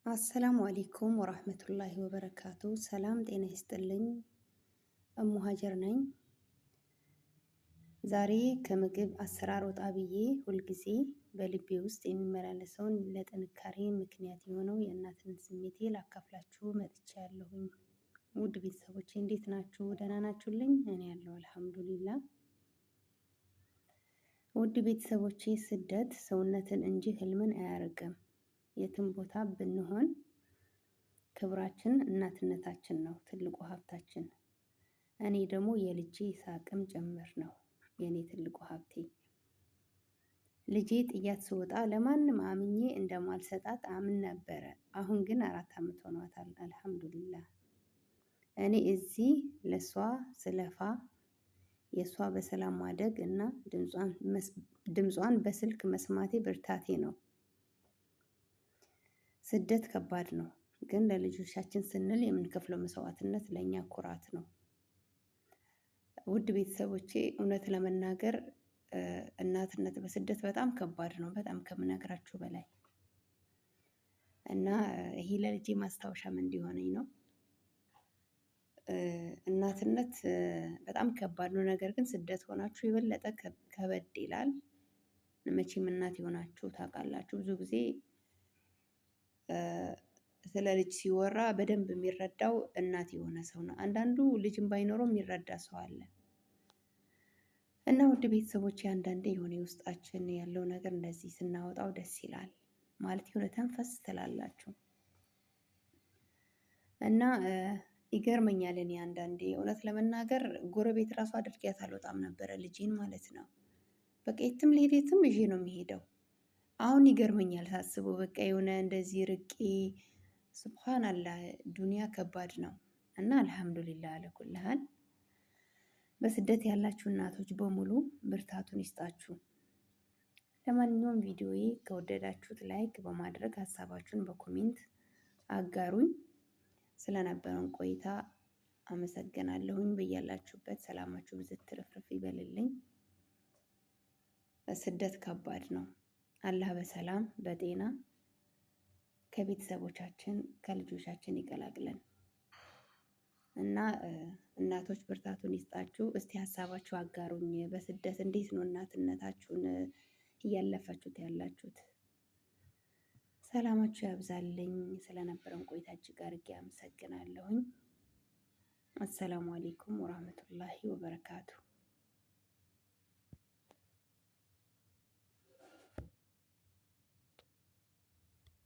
አሰላሙ አሌይኩም ወራህመቱላሂ ወበረካቱ። ሰላም ጤና ይስጥልኝ። እሙ ሀጀር ነኝ። ዛሬ ከምግብ አሰራር ወጣ ብዬ ሁልጊዜ በልቤ ውስጥ የሚመላለሰውን ለጥንካሬ ምክንያት የሆነው የእናትነት ስሜቴ ላካፍላችሁ መጥቻለሁኝ። ውድ ቤተሰቦቼ እንዴት ናችሁ? ደህና ናችሁልኝ? እኔ ያለው አልሐምዱሊላ። ውድ ቤተሰቦቼ ስደት ሰውነትን እንጂ ህልምን አያርቅም። የትም ቦታ ብንሆን ክብራችን እናትነታችን ነው ትልቁ ሀብታችን። እኔ ደግሞ የልጄ ይሳቅም ጭምር ነው የኔ ትልቁ ሀብቴ። ልጄ ጥያት ስወጣ ለማንም አምኜ እንደማልሰጣት አምን ነበረ። አሁን ግን 4 ዓመት ሆኗታል። አልሐምዱሊላህ። እኔ እዚህ ለሷ ስለፋ የሷ በሰላም ማደግ እና ድምጿን በስልክ መስማቴ ብርታቴ ነው። ስደት ከባድ ነው፣ ግን ለልጆቻችን ስንል የምንከፍለው መስዋዕትነት ለኛ ኩራት ነው። ውድ ቤተሰቦቼ እውነት ለመናገር እናትነት በስደት በጣም ከባድ ነው፣ በጣም ከምነግራችሁ በላይ እና ይሄ ለልጄ ማስታወሻም እንዲሆነኝ ነው። እናትነት በጣም ከባድ ነው። ነገር ግን ስደት ሆናችሁ የበለጠ ከበድ ይላል። መቼም እናት የሆናችሁ ታውቃላችሁ። ብዙ ጊዜ ስለ ልጅ ሲወራ በደንብ የሚረዳው እናት የሆነ ሰው ነው። አንዳንዱ ልጅም ባይኖረው የሚረዳ ሰው አለ። እና ውድ ቤተሰቦች አንዳንዴ የሆነ ውስጣችን ያለው ነገር እንደዚህ ስናወጣው ደስ ይላል። ማለት የሆነ ተንፈስ ትላላችሁ እና ይገርመኛል። እኔ አንዳንዴ እውነት ለመናገር ጎረቤት ራሱ አድርጊያት አልወጣም ነበረ ልጄን ማለት ነው። በቃ የትም ልሄድ የትም ይዤ ነው የሚሄደው። አሁን ይገርመኛል ሳስበው። በቃ የሆነ እንደዚህ ርቄ ሱብሃንአላህ ዱንያ ከባድ ነው እና አልሐምዱሊላህ አለኩልሃል። በስደት ያላችሁ እናቶች በሙሉ ብርታቱን ይስጣችሁ። ለማንኛውም ቪዲዮዬ ከወደዳችሁት ላይክ በማድረግ ሀሳባችሁን በኮሜንት አጋሩኝ። ስለነበረን ቆይታ አመሰግናለሁኝ። በያላችሁበት ሰላማችሁ ብዝት ትርፍርፍ ይበልልኝ። ስደት ከባድ ነው። አላህ በሰላም በጤና ከቤተሰቦቻችን ከልጆቻችን ይቀላቅለን እና እናቶች ብርታቱን ይስጣችሁ። እስቲ ሀሳባችሁ አጋሩኝ። በስደት እንዴት ነው እናትነታችሁን እያለፋችሁት ያላችሁት? ሰላማችሁ ያብዛልኝ። ስለነበረን ቆይታ እጅግ አድርጌ አመሰግናለሁኝ። አሰላሙ አሌይኩም ወራህመቱላሂ ወበረካቱ።